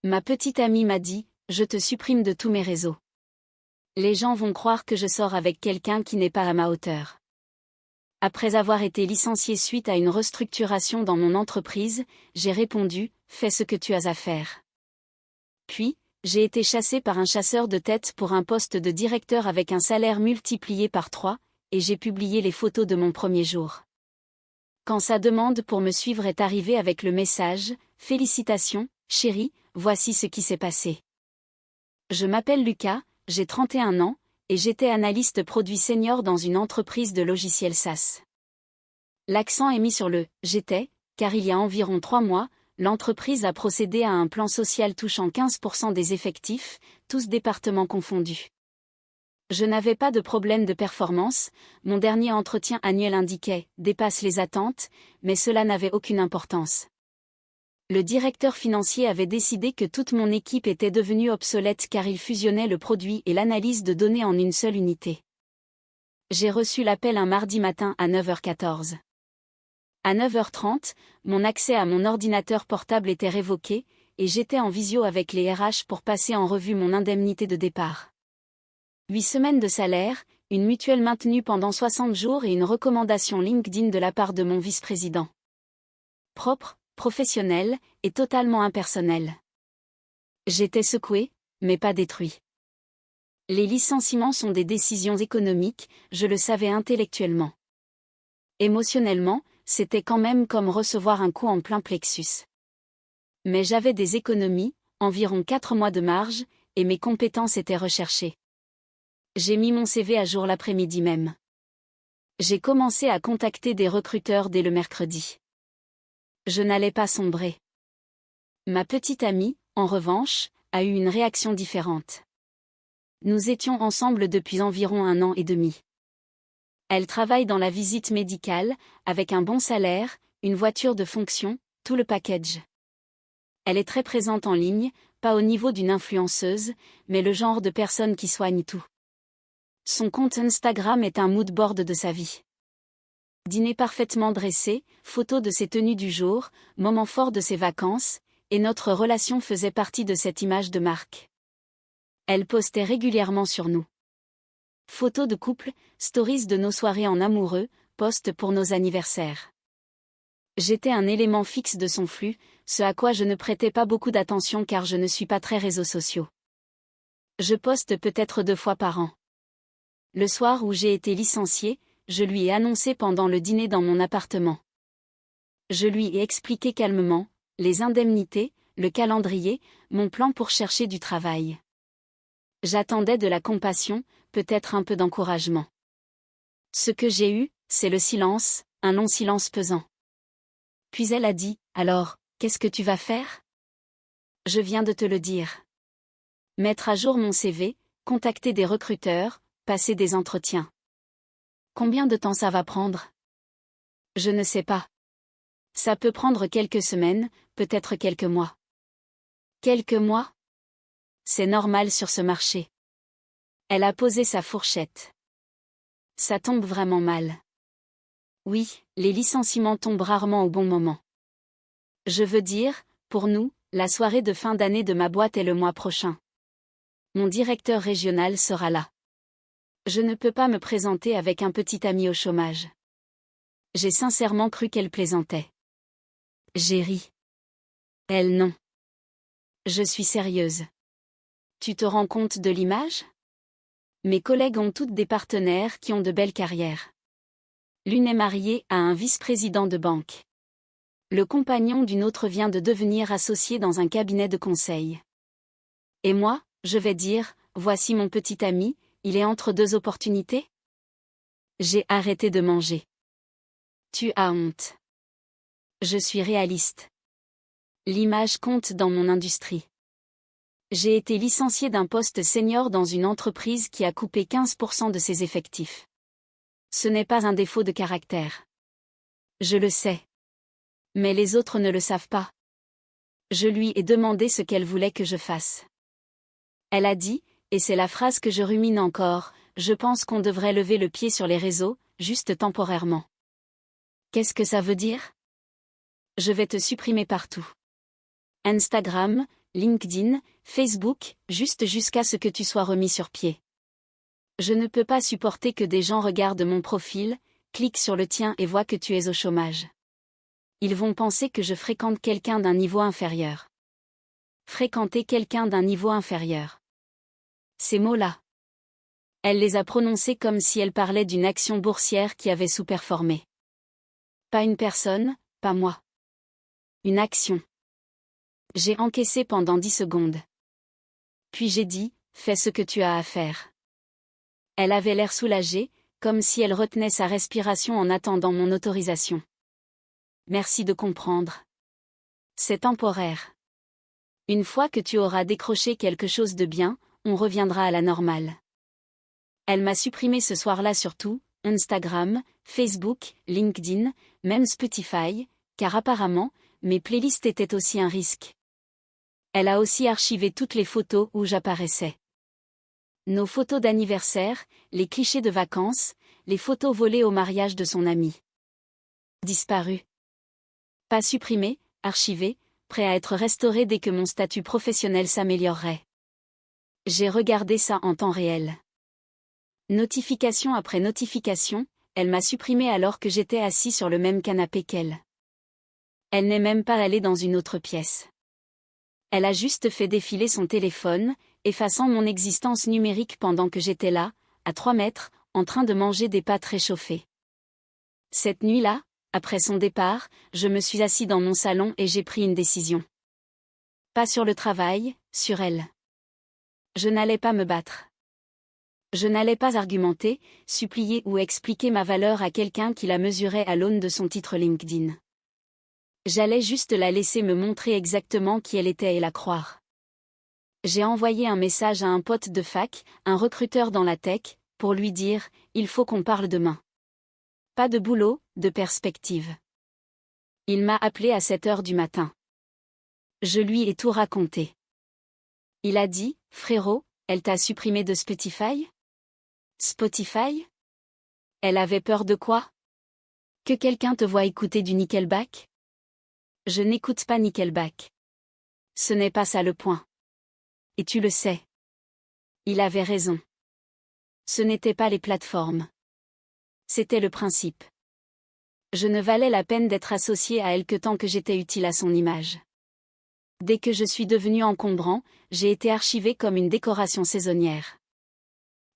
Ma petite amie m'a dit, je te supprime de tous mes réseaux. Les gens vont croire que je sors avec quelqu'un qui n'est pas à ma hauteur. Après avoir été licenciée suite à une restructuration dans mon entreprise, j'ai répondu, fais ce que tu as à faire. Puis, j'ai été chassée par un chasseur de tête pour un poste de directeur avec un salaire multiplié par 3, et j'ai publié les photos de mon premier jour. Quand sa demande pour me suivre est arrivée avec le message « Félicitations, chérie, voici ce qui s'est passé. Je m'appelle Lucas, j'ai 31 ans, et j'étais analyste produit senior dans une entreprise de logiciels SaaS. L'accent est mis sur le « j'étais », car il y a environ 3 mois, l'entreprise a procédé à un plan social touchant 15% des effectifs, tous départements confondus. Je n'avais pas de problème de performance, mon dernier entretien annuel indiquait « dépasse les attentes », mais cela n'avait aucune importance. Le directeur financier avait décidé que toute mon équipe était devenue obsolète car il fusionnait le produit et l'analyse de données en une seule unité. J'ai reçu l'appel un mardi matin à 9h14. À 9h30, mon accès à mon ordinateur portable était révoqué, et j'étais en visio avec les RH pour passer en revue mon indemnité de départ. 8 semaines de salaire, une mutuelle maintenue pendant 60 jours et une recommandation LinkedIn de la part de mon vice-président. Propre, professionnel, et totalement impersonnel. J'étais secoué, mais pas détruit. Les licenciements sont des décisions économiques, je le savais intellectuellement. Émotionnellement, c'était quand même comme recevoir un coup en plein plexus. Mais j'avais des économies, environ 4 mois de marge, et mes compétences étaient recherchées. J'ai mis mon CV à jour l'après-midi même. J'ai commencé à contacter des recruteurs dès le mercredi. Je n'allais pas sombrer. Ma petite amie, en revanche, a eu une réaction différente. Nous étions ensemble depuis environ 1 an et demi. Elle travaille dans la visite médicale, avec un bon salaire, une voiture de fonction, tout le package. Elle est très présente en ligne, pas au niveau d'une influenceuse, mais le genre de personne qui soigne tout. Son compte Instagram est un mood board de sa vie. Dîner parfaitement dressé, photos de ses tenues du jour, moments forts de ses vacances, et notre relation faisait partie de cette image de marque. Elle postait régulièrement sur nous. Photos de couple, stories de nos soirées en amoureux, posts pour nos anniversaires. J'étais un élément fixe de son flux, ce à quoi je ne prêtais pas beaucoup d'attention car je ne suis pas très réseaux sociaux. Je poste peut-être 2 fois par an. Le soir où j'ai été licenciée, je lui ai annoncé pendant le dîner dans mon appartement. Je lui ai expliqué calmement, les indemnités, le calendrier, mon plan pour chercher du travail. J'attendais de la compassion, peut-être un peu d'encouragement. Ce que j'ai eu, c'est le silence, un long silence pesant. Puis elle a dit, alors, qu'est-ce que tu vas faire ? Je viens de te le dire. Mettre à jour mon CV, contacter des recruteurs, passer des entretiens. Combien de temps ça va prendre ? Je ne sais pas. Ça peut prendre quelques semaines, peut-être quelques mois. Quelques mois ? C'est normal sur ce marché. Elle a posé sa fourchette. Ça tombe vraiment mal. Oui, les licenciements tombent rarement au bon moment. Je veux dire, pour nous, la soirée de fin d'année de ma boîte est le mois prochain. Mon directeur régional sera là. Je ne peux pas me présenter avec un petit ami au chômage. J'ai sincèrement cru qu'elle plaisantait. J'ai ri. Elle non. Je suis sérieuse. Tu te rends compte de l'image ? Mes collègues ont toutes des partenaires qui ont de belles carrières. L'une est mariée à un vice-président de banque. Le compagnon d'une autre vient de devenir associé dans un cabinet de conseil. Et moi, je vais dire, voici mon petit ami, il est entre 2 opportunités ? J'ai arrêté de manger. Tu as honte. Je suis réaliste. L'image compte dans mon industrie. J'ai été licenciée d'un poste senior dans une entreprise qui a coupé 15% de ses effectifs. Ce n'est pas un défaut de caractère. Je le sais. Mais les autres ne le savent pas. Je lui ai demandé ce qu'elle voulait que je fasse. Elle a dit, et c'est la phrase que je rumine encore, je pense qu'on devrait lever le pied sur les réseaux, juste temporairement. Qu'est-ce que ça veut dire ? Je vais te supprimer partout. Instagram, LinkedIn, Facebook, juste jusqu'à ce que tu sois remis sur pied. Je ne peux pas supporter que des gens regardent mon profil, cliquent sur le tien et voient que tu es au chômage. Ils vont penser que je fréquente quelqu'un d'un niveau inférieur. Fréquenter quelqu'un d'un niveau inférieur. Ces mots-là. Elle les a prononcés comme si elle parlait d'une action boursière qui avait sous-performé. Pas une personne, pas moi. Une action. J'ai encaissé pendant 10 secondes. Puis j'ai dit, fais ce que tu as à faire. Elle avait l'air soulagée, comme si elle retenait sa respiration en attendant mon autorisation. Merci de comprendre. C'est temporaire. Une fois que tu auras décroché quelque chose de bien, on reviendra à la normale. Elle m'a supprimé ce soir-là sur tout, Instagram, Facebook, LinkedIn, même Spotify, car apparemment, mes playlists étaient aussi un risque. Elle a aussi archivé toutes les photos où j'apparaissais. Nos photos d'anniversaire, les clichés de vacances, les photos volées au mariage de son ami. Disparu. Pas supprimé, archivé, prêt à être restauré dès que mon statut professionnel s'améliorerait. J'ai regardé ça en temps réel. Notification après notification, elle m'a supprimé alors que j'étais assis sur le même canapé qu'elle. Elle n'est même pas allée dans une autre pièce. Elle a juste fait défiler son téléphone, effaçant mon existence numérique pendant que j'étais là, à 3 mètres, en train de manger des pâtes réchauffées. Cette nuit-là, après son départ, je me suis assis dans mon salon et j'ai pris une décision. Pas sur le travail, sur elle. Je n'allais pas me battre. Je n'allais pas argumenter, supplier ou expliquer ma valeur à quelqu'un qui la mesurait à l'aune de son titre LinkedIn. J'allais juste la laisser me montrer exactement qui elle était et la croire. J'ai envoyé un message à un pote de fac, un recruteur dans la tech, pour lui dire « Il faut qu'on parle demain ». Pas de boulot, de perspective. Il m'a appelé à 7 heures du matin. Je lui ai tout raconté. Il a dit « Frérot, elle t'a supprimé de Spotify ?» Spotify? Elle avait peur de quoi? Que quelqu'un te voie écouter du Nickelback? Je n'écoute pas Nickelback. Ce n'est pas ça le point. Et tu le sais. Il avait raison. Ce n'était pas les plateformes. C'était le principe. Je ne valais la peine d'être associé à elle que tant que j'étais utile à son image. Dès que je suis devenu encombrant, j'ai été archivé comme une décoration saisonnière.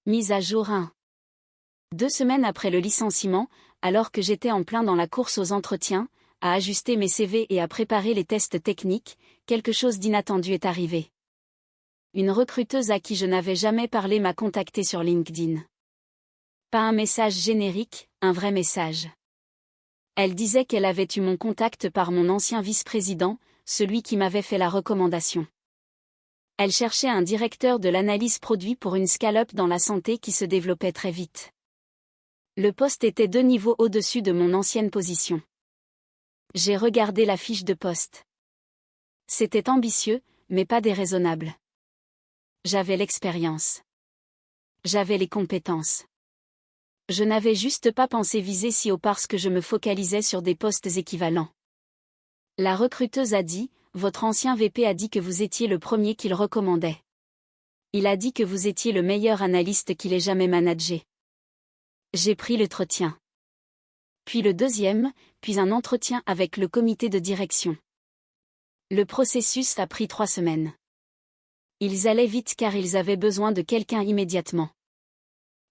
Mise à jour 1. 2 semaines après le licenciement, alors que j'étais en plein dans la course aux entretiens, à ajuster mes CV et à préparer les tests techniques, quelque chose d'inattendu est arrivé. Une recruteuse à qui je n'avais jamais parlé m'a contacté sur LinkedIn. Pas un message générique, un vrai message. Elle disait qu'elle avait eu mon contact par mon ancien vice-président, celui qui m'avait fait la recommandation. Elle cherchait un directeur de l'analyse produit pour une scale-up dans la santé qui se développait très vite. Le poste était 2 niveaux au-dessus de mon ancienne position. J'ai regardé la fiche de poste. C'était ambitieux, mais pas déraisonnable. J'avais l'expérience. J'avais les compétences. Je n'avais juste pas pensé viser si haut parce que je me focalisais sur des postes équivalents. La recruteuse a dit, votre ancien VP a dit que vous étiez le premier qu'il recommandait. Il a dit que vous étiez le meilleur analyste qu'il ait jamais managé. J'ai pris l'entretien. Puis le deuxième, puis un entretien avec le comité de direction. Le processus a pris 3 semaines. Ils allaient vite car ils avaient besoin de quelqu'un immédiatement.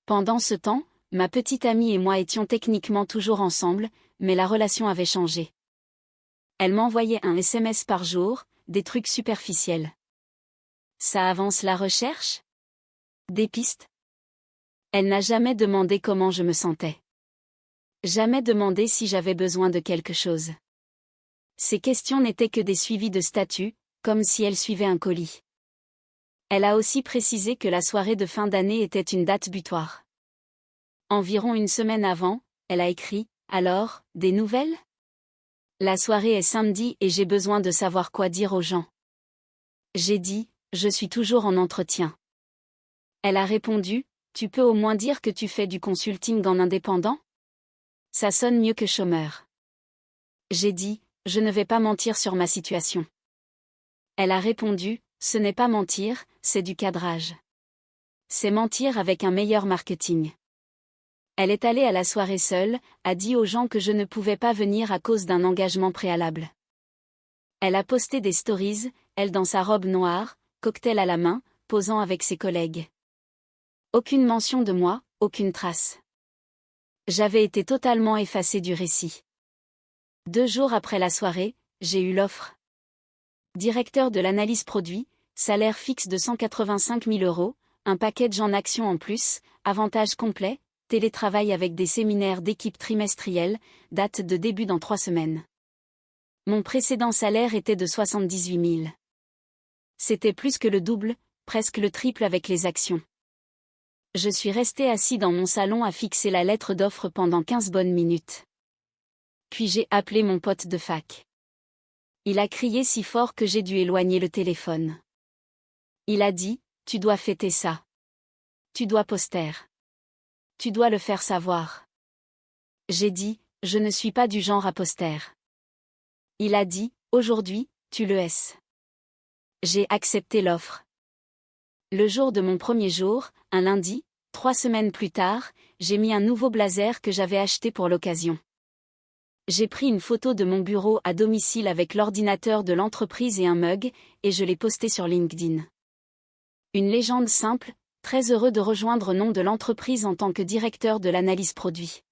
Pendant ce temps, ma petite amie et moi étions techniquement toujours ensemble, mais la relation avait changé. Elle m'envoyait un SMS par jour, des trucs superficiels. Ça avance la recherche? Des pistes? Elle n'a jamais demandé comment je me sentais. Jamais demandé si j'avais besoin de quelque chose. Ces questions n'étaient que des suivis de statut, comme si elle suivait un colis. Elle a aussi précisé que la soirée de fin d'année était une date butoir. Environ 1 semaine avant, elle a écrit « Alors, des nouvelles ? La soirée est samedi et j'ai besoin de savoir quoi dire aux gens. » J'ai dit « Je suis toujours en entretien. » Elle a répondu « Tu peux au moins dire que tu fais du consulting en indépendant ? Ça sonne mieux que chômeur. » J'ai dit « Je ne vais pas mentir sur ma situation. » Elle a répondu, ce n'est pas mentir, c'est du cadrage. C'est mentir avec un meilleur marketing. Elle est allée à la soirée seule, a dit aux gens que je ne pouvais pas venir à cause d'un engagement préalable. Elle a posté des stories, elle dans sa robe noire, cocktail à la main, posant avec ses collègues. Aucune mention de moi, aucune trace. J'avais été totalement effacée du récit. 2 jours après la soirée, j'ai eu l'offre. Directeur de l'analyse produit, salaire fixe de 185 000 €, un package en actions en plus, avantages complets, télétravail avec des séminaires d'équipe trimestriels, date de début dans 3 semaines. Mon précédent salaire était de 78 000. C'était plus que le double, presque le triple avec les actions. Je suis resté assis dans mon salon à fixer la lettre d'offre pendant 15 bonnes minutes. Puis j'ai appelé mon pote de fac. Il a crié si fort que j'ai dû éloigner le téléphone. Il a dit, tu dois fêter ça. Tu dois poster. Tu dois le faire savoir. J'ai dit, je ne suis pas du genre à poster. Il a dit, aujourd'hui, tu le es. J'ai accepté l'offre. Le jour de mon premier jour, un lundi, 3 semaines plus tard, j'ai mis un nouveau blazer que j'avais acheté pour l'occasion. J'ai pris une photo de mon bureau à domicile avec l'ordinateur de l'entreprise et un mug, et je l'ai posté sur LinkedIn. Une légende simple, très heureux de rejoindre nom de l'entreprise en tant que directeur de l'analyse produit.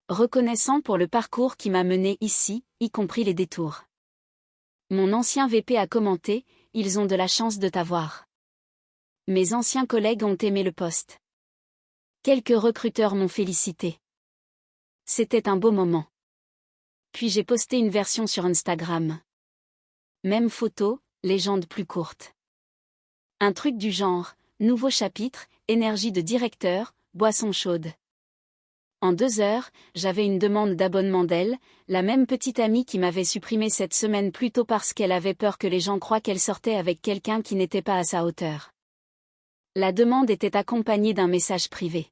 Reconnaissant pour le parcours qui m'a mené ici, y compris les détours. Mon ancien VP a commenté, ils ont de la chance de t'avoir. Mes anciens collègues ont aimé le poste. Quelques recruteurs m'ont félicité. C'était un beau moment. Puis j'ai posté une version sur Instagram. Même photo, légende plus courte. Un truc du genre, nouveau chapitre, énergie de directeur, boisson chaude. En 2 heures, j'avais une demande d'abonnement d'elle, la même petite amie qui m'avait supprimé cette semaine plus tôt parce qu'elle avait peur que les gens croient qu'elle sortait avec quelqu'un qui n'était pas à sa hauteur. La demande était accompagnée d'un message privé.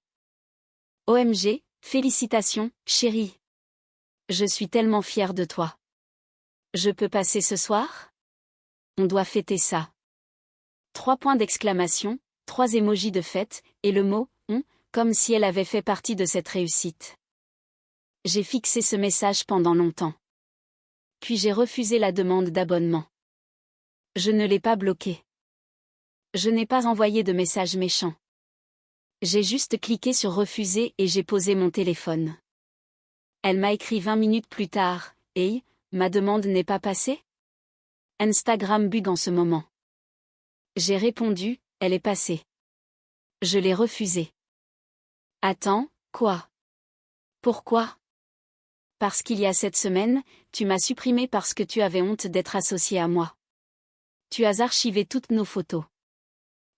OMG, félicitations, chérie. Je suis tellement fière de toi. Je peux passer ce soir? On doit fêter ça. 3 points d'exclamation, 3 émojis de fête, et le mot « on », comme si elle avait fait partie de cette réussite. J'ai fixé ce message pendant longtemps. Puis j'ai refusé la demande d'abonnement. Je ne l'ai pas bloqué. Je n'ai pas envoyé de message méchant. J'ai juste cliqué sur refuser et j'ai posé mon téléphone. Elle m'a écrit 20 minutes plus tard, « Hey, ma demande n'est pas passée ?» Instagram bug en ce moment. J'ai répondu, « Elle est passée. » Je l'ai refusée. Attends, quoi? Pourquoi? Parce qu'il y a 7 semaines, tu m'as supprimé parce que tu avais honte d'être associé à moi. Tu as archivé toutes nos photos.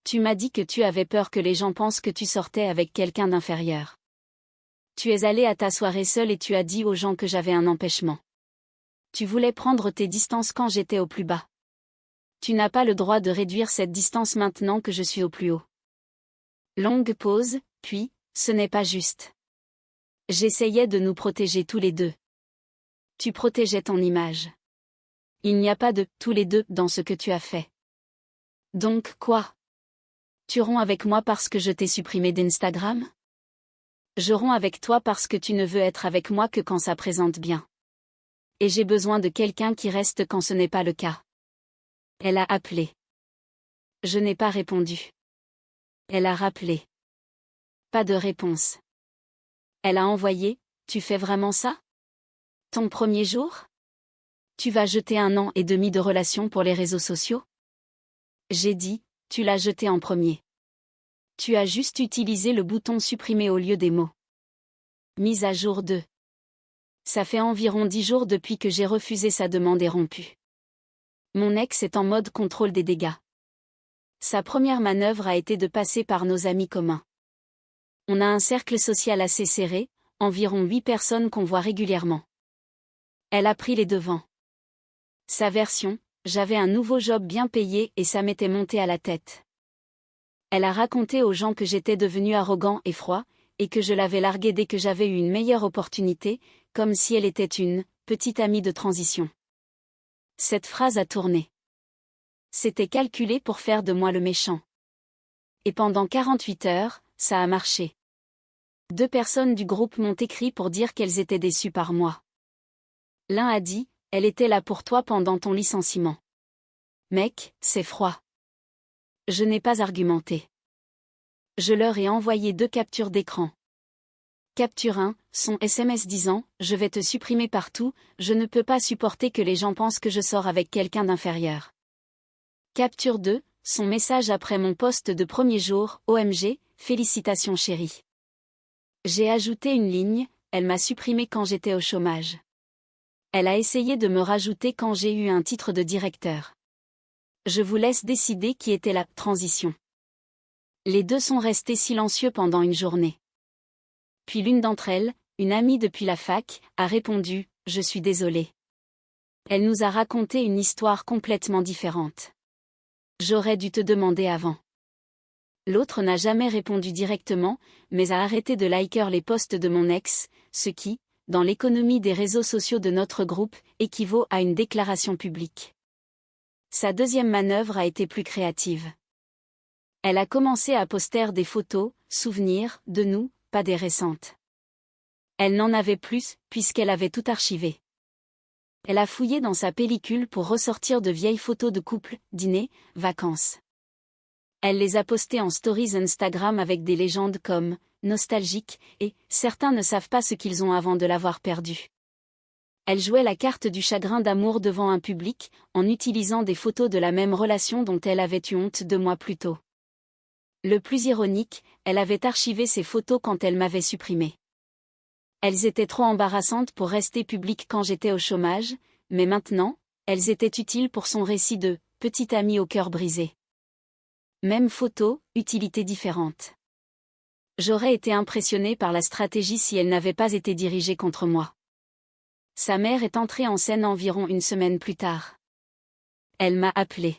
Tu m'as dit que tu avais peur que les gens pensent que tu sortais avec quelqu'un d'inférieur. Tu es allé à ta soirée seule et tu as dit aux gens que j'avais un empêchement. Tu voulais prendre tes distances quand j'étais au plus bas. Tu n'as pas le droit de réduire cette distance maintenant que je suis au plus haut. Longue pause, puis, ce n'est pas juste. J'essayais de nous protéger tous les deux. Tu protégeais ton image. Il n'y a pas de « tous les deux » dans ce que tu as fait. Donc quoi? Tu romps avec moi parce que je t'ai supprimé d'Instagram? Je romps avec toi parce que tu ne veux être avec moi que quand ça présente bien. Et j'ai besoin de quelqu'un qui reste quand ce n'est pas le cas. Elle a appelé. Je n'ai pas répondu. Elle a rappelé. Pas de réponse. Elle a envoyé, tu fais vraiment ça? Ton premier jour? Tu vas jeter 1 an et demi de relation pour les réseaux sociaux? J'ai dit, tu l'as jeté en premier. Tu as juste utilisé le bouton supprimer au lieu des mots. Mise à jour 2. Ça fait environ 10 jours depuis que j'ai refusé sa demande et rompu. Mon ex est en mode contrôle des dégâts. Sa première manœuvre a été de passer par nos amis communs. On a un cercle social assez serré, environ 8 personnes qu'on voit régulièrement. Elle a pris les devants. Sa version, j'avais un nouveau job bien payé et ça m'était monté à la tête. Elle a raconté aux gens que j'étais devenu arrogant et froid, et que je l'avais larguée dès que j'avais eu une meilleure opportunité, comme si elle était une petite amie de transition. Cette phrase a tourné. C'était calculé pour faire de moi le méchant. Et pendant 48 heures, ça a marché. 2 personnes du groupe m'ont écrit pour dire qu'elles étaient déçues par moi. L'un a dit, elle était là pour toi pendant ton licenciement. Mec, c'est froid. Je n'ai pas argumenté. Je leur ai envoyé 2 captures d'écran. Capture 1, son SMS disant « Je vais te supprimer partout, je ne peux pas supporter que les gens pensent que je sors avec quelqu'un d'inférieur. » Capture 2, son message après mon post de premier jour « OMG, félicitations chérie. » J'ai ajouté une ligne, elle m'a supprimé quand j'étais au chômage. Elle a essayé de me rajouter quand j'ai eu un titre de directeur. Je vous laisse décider qui était la transition. Les 2 sont restés silencieux pendant une journée. Puis l'une d'entre elles, une amie depuis la fac, a répondu « Je suis désolée ». Elle nous a raconté une histoire complètement différente. J'aurais dû te demander avant. L'autre n'a jamais répondu directement, mais a arrêté de liker les posts de mon ex, ce qui, dans l'économie des réseaux sociaux de notre groupe, équivaut à une déclaration publique. Sa deuxième manœuvre a été plus créative. Elle a commencé à poster des photos, souvenirs, de nous, pas des récentes. Elle n'en avait plus, puisqu'elle avait tout archivé. Elle a fouillé dans sa pellicule pour ressortir de vieilles photos de couple, dîner, vacances. Elle les a postées en stories Instagram avec des légendes comme « nostalgique » et « certains ne savent pas ce qu'ils ont avant de l'avoir perdu ». Elle jouait la carte du chagrin d'amour devant un public, en utilisant des photos de la même relation dont elle avait eu honte 2 mois plus tôt. Le plus ironique, elle avait archivé ces photos quand elle m'avait supprimé. Elles étaient trop embarrassantes pour rester publiques quand j'étais au chômage, mais maintenant, elles étaient utiles pour son récit de « petite amie au cœur brisé ». Même photo, utilité différente. J'aurais été impressionnée par la stratégie si elle n'avait pas été dirigée contre moi. Sa mère est entrée en scène environ une semaine plus tard. Elle m'a appelée.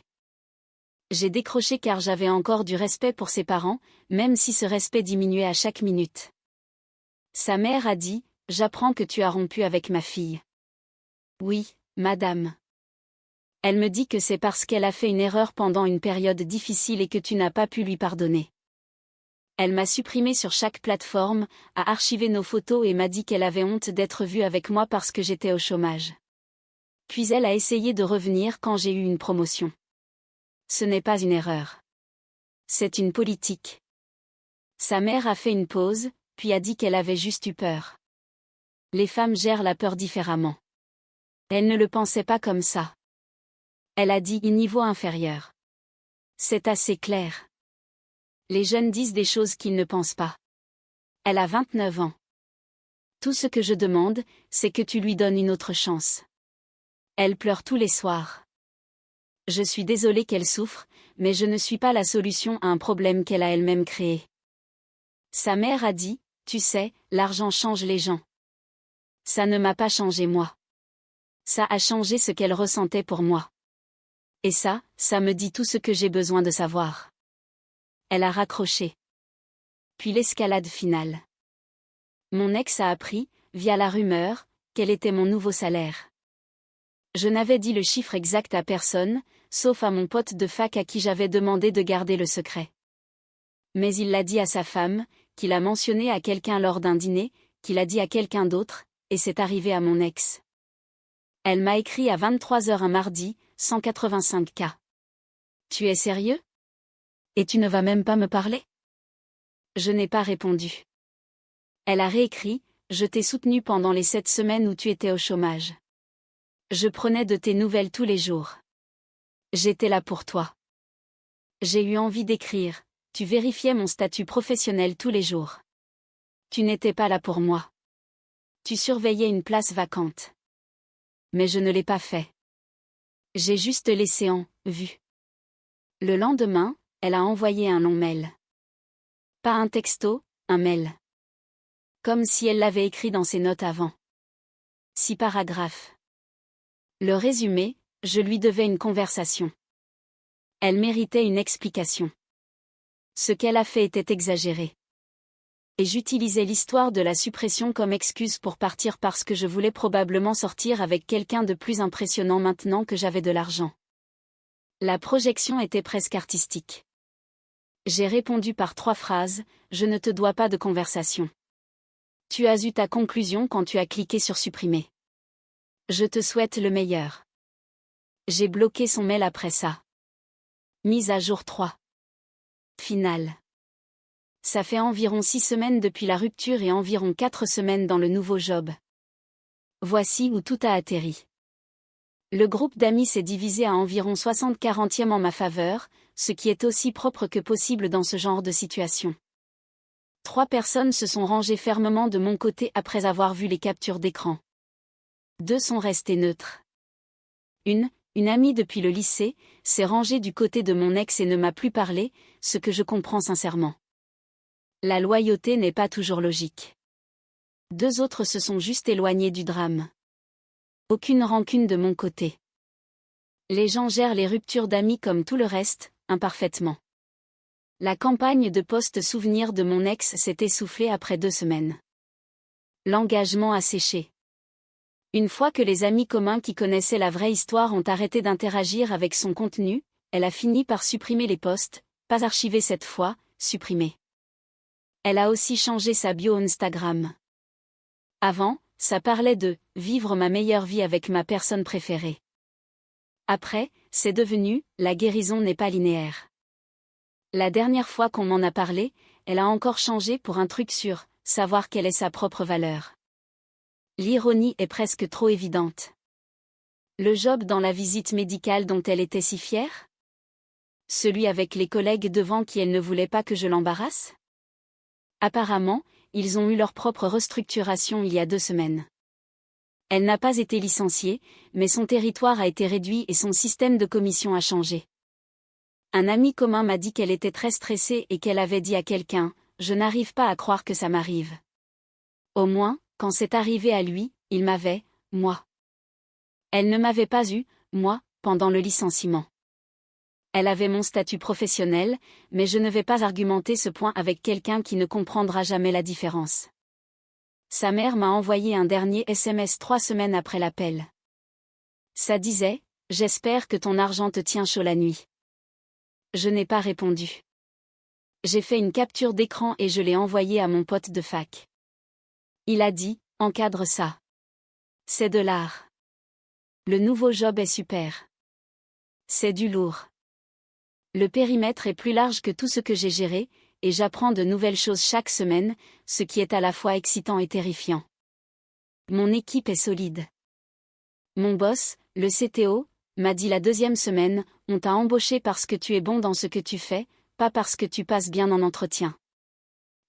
J'ai décroché car j'avais encore du respect pour ses parents, même si ce respect diminuait à chaque minute. Sa mère a dit « J'apprends que tu as rompu avec ma fille. » Oui, madame. Elle me dit que c'est parce qu'elle a fait une erreur pendant une période difficile et que tu n'as pas pu lui pardonner. Elle m'a supprimé sur chaque plateforme, a archivé nos photos et m'a dit qu'elle avait honte d'être vue avec moi parce que j'étais au chômage. Puis elle a essayé de revenir quand j'ai eu une promotion. Ce n'est pas une erreur. C'est une politique. Sa mère a fait une pause, puis a dit qu'elle avait juste eu peur. Les femmes gèrent la peur différemment. Elle ne le pensait pas comme ça. Elle a dit « niveau inférieur ». C'est assez clair. Les jeunes disent des choses qu'ils ne pensent pas. Elle a 29 ans. Tout ce que je demande, c'est que tu lui donnes une autre chance. Elle pleure tous les soirs. Je suis désolée qu'elle souffre, mais je ne suis pas la solution à un problème qu'elle a elle-même créé. Sa mère a dit, tu sais, l'argent change les gens. Ça ne m'a pas changé moi. Ça a changé ce qu'elle ressentait pour moi. Et ça me dit tout ce que j'ai besoin de savoir. Elle a raccroché. Puis l'escalade finale. Mon ex a appris, via la rumeur, quel était mon nouveau salaire. Je n'avais dit le chiffre exact à personne, sauf à mon pote de fac à qui j'avais demandé de garder le secret. Mais il l'a dit à sa femme, qu'il a mentionné à quelqu'un lors d'un dîner, qu'il a dit à quelqu'un d'autre, et c'est arrivé à mon ex. Elle m'a écrit à 23h un mardi, 185K. Tu es sérieux? Et tu ne vas même pas me parler? Je n'ai pas répondu. Elle a réécrit, je t'ai soutenu pendant les 7 semaines où tu étais au chômage. Je prenais de tes nouvelles tous les jours. J'étais là pour toi. J'ai eu envie d'écrire, tu vérifiais mon statut professionnel tous les jours. Tu n'étais pas là pour moi. Tu surveillais une place vacante. Mais je ne l'ai pas fait. J'ai juste laissé en vue. Le lendemain, elle a envoyé un long mail. Pas un texto, un mail. Comme si elle l'avait écrit dans ses notes avant. 6 paragraphes. Le résumé, je lui devais une conversation. Elle méritait une explication. Ce qu'elle a fait était exagéré. Et j'utilisais l'histoire de la suppression comme excuse pour partir parce que je voulais probablement sortir avec quelqu'un de plus impressionnant maintenant que j'avais de l'argent. La projection était presque artistique. J'ai répondu par 3 phrases, je ne te dois pas de conversation. Tu as eu ta conclusion quand tu as cliqué sur supprimer. Je te souhaite le meilleur. J'ai bloqué son mail après ça. Mise à jour 3. Finale. Ça fait environ 6 semaines depuis la rupture et environ 4 semaines dans le nouveau job. Voici où tout a atterri. Le groupe d'amis s'est divisé à environ 60-40e en ma faveur, ce qui est aussi propre que possible dans ce genre de situation. 3 personnes se sont rangées fermement de mon côté après avoir vu les captures d'écran. 2 sont restées neutres. Une amie depuis le lycée, s'est rangée du côté de mon ex et ne m'a plus parlé, ce que je comprends sincèrement. La loyauté n'est pas toujours logique. 2 autres se sont juste éloignés du drame. Aucune rancune de mon côté. Les gens gèrent les ruptures d'amis comme tout le reste, imparfaitement. La campagne de post-souvenir de mon ex s'est essoufflée après 2 semaines. L'engagement a séché. Une fois que les amis communs qui connaissaient la vraie histoire ont arrêté d'interagir avec son contenu, elle a fini par supprimer les posts, pas archivés cette fois, supprimés. Elle a aussi changé sa bio Instagram. Avant, ça parlait de « vivre ma meilleure vie avec ma personne préférée ». Après, c'est devenu « la guérison n'est pas linéaire ». La dernière fois qu'on m'en a parlé, elle a encore changé pour un truc sur « savoir quelle est sa propre valeur ». L'ironie est presque trop évidente. Le job dans la visite médicale dont elle était si fière? Celui avec les collègues devant qui elle ne voulait pas que je l'embarrasse? Apparemment, ils ont eu leur propre restructuration il y a 2 semaines. Elle n'a pas été licenciée, mais son territoire a été réduit et son système de commission a changé. Un ami commun m'a dit qu'elle était très stressée et qu'elle avait dit à quelqu'un « Je n'arrive pas à croire que ça m'arrive ». Au moins, quand c'est arrivé à lui, il m'avait, moi. Elle ne m'avait pas eu, moi, pendant le licenciement. Elle avait mon statut professionnel, mais je ne vais pas argumenter ce point avec quelqu'un qui ne comprendra jamais la différence. Sa mère m'a envoyé un dernier SMS 3 semaines après l'appel. Ça disait « J'espère que ton argent te tient chaud la nuit ». Je n'ai pas répondu. J'ai fait une capture d'écran et je l'ai envoyée à mon pote de fac. Il a dit « Encadre ça. C'est de l'art. Le nouveau job est super. C'est du lourd. Le périmètre est plus large que tout ce que j'ai géré, et j'apprends de nouvelles choses chaque semaine, ce qui est à la fois excitant et terrifiant. Mon équipe est solide. Mon boss, le CTO, m'a dit la 2e semaine, on t'a embauché parce que tu es bon dans ce que tu fais, pas parce que tu passes bien en entretien.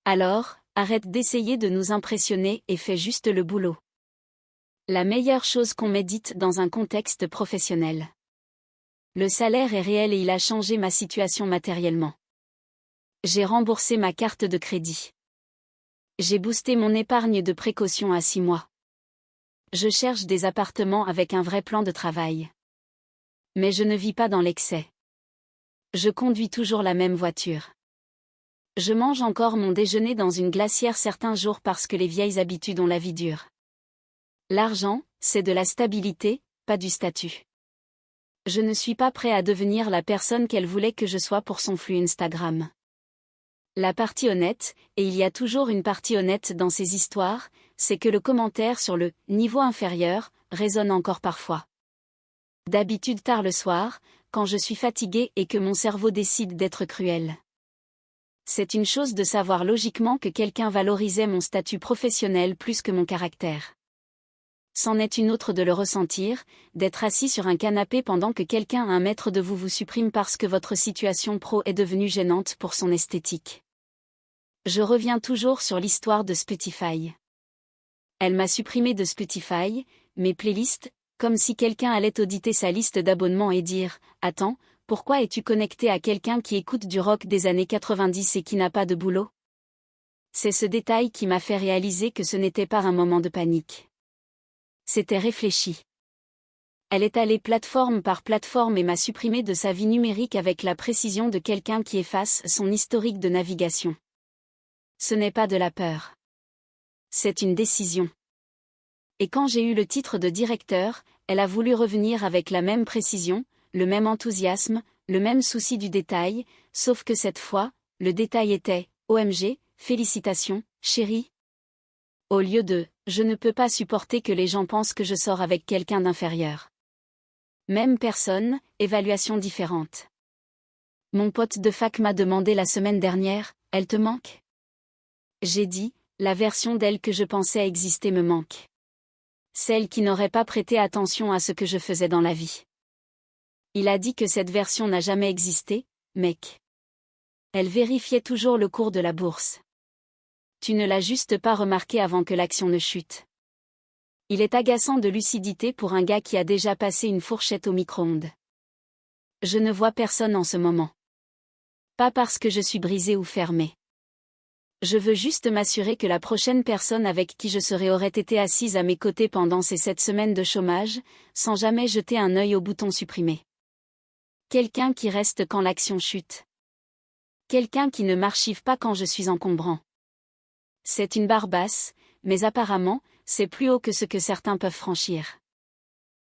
Alors, arrête d'essayer de nous impressionner et fais juste le boulot. La meilleure chose qu'on m'ait dite dans un contexte professionnel. Le salaire est réel et il a changé ma situation matériellement. J'ai remboursé ma carte de crédit. J'ai boosté mon épargne de précaution à 6 mois. Je cherche des appartements avec un vrai plan de travail. Mais je ne vis pas dans l'excès. Je conduis toujours la même voiture. Je mange encore mon déjeuner dans une glacière certains jours parce que les vieilles habitudes ont la vie dure. L'argent, c'est de la stabilité, pas du statut. Je ne suis pas prêt à devenir la personne qu'elle voulait que je sois pour son flux Instagram. La partie honnête, et il y a toujours une partie honnête dans ces histoires, c'est que le commentaire sur le « niveau inférieur » résonne encore parfois. D'habitude tard le soir, quand je suis fatiguée et que mon cerveau décide d'être cruel. C'est une chose de savoir logiquement que quelqu'un valorisait mon statut professionnel plus que mon caractère. C'en est une autre de le ressentir, d'être assis sur un canapé pendant que quelqu'un à 1 mètre de vous supprime parce que votre situation pro est devenue gênante pour son esthétique. Je reviens toujours sur l'histoire de Spotify. Elle m'a supprimé de Spotify, mes playlists, comme si quelqu'un allait auditer sa liste d'abonnements et dire « Attends, pourquoi es-tu connecté à quelqu'un qui écoute du rock des années 90 et qui n'a pas de boulot ?» C'est ce détail qui m'a fait réaliser que ce n'était pas un moment de panique. C'était réfléchi. Elle est allée plateforme par plateforme et m'a supprimé de sa vie numérique avec la précision de quelqu'un qui efface son historique de navigation. Ce n'est pas de la peur. C'est une décision. Et quand j'ai eu le titre de directeur, elle a voulu revenir avec la même précision, le même enthousiasme, le même souci du détail, sauf que cette fois, le détail était « OMG, félicitations, chérie ». Au lieu de « je ne peux pas supporter que les gens pensent que je sors avec quelqu'un d'inférieur ». Même personne, évaluation différente. Mon pote de fac m'a demandé la semaine dernière « Elle te manque ?» J'ai dit « La version d'elle que je pensais exister me manque. Celle qui n'aurait pas prêté attention à ce que je faisais dans la vie. » Il a dit que cette version n'a jamais existé, mec. Elle vérifiait toujours le cours de la bourse. Tu ne l'as juste pas remarqué avant que l'action ne chute. Il est agaçant de lucidité pour un gars qui a déjà passé une fourchette au micro-ondes. Je ne vois personne en ce moment. Pas parce que je suis brisée ou fermée. Je veux juste m'assurer que la prochaine personne avec qui je serai aurait été assise à mes côtés pendant ces 7 semaines de chômage, sans jamais jeter un œil au bouton supprimer. Quelqu'un qui reste quand l'action chute. Quelqu'un qui ne m'archive pas quand je suis encombrant. C'est une barre basse, mais apparemment, c'est plus haut que ce que certains peuvent franchir.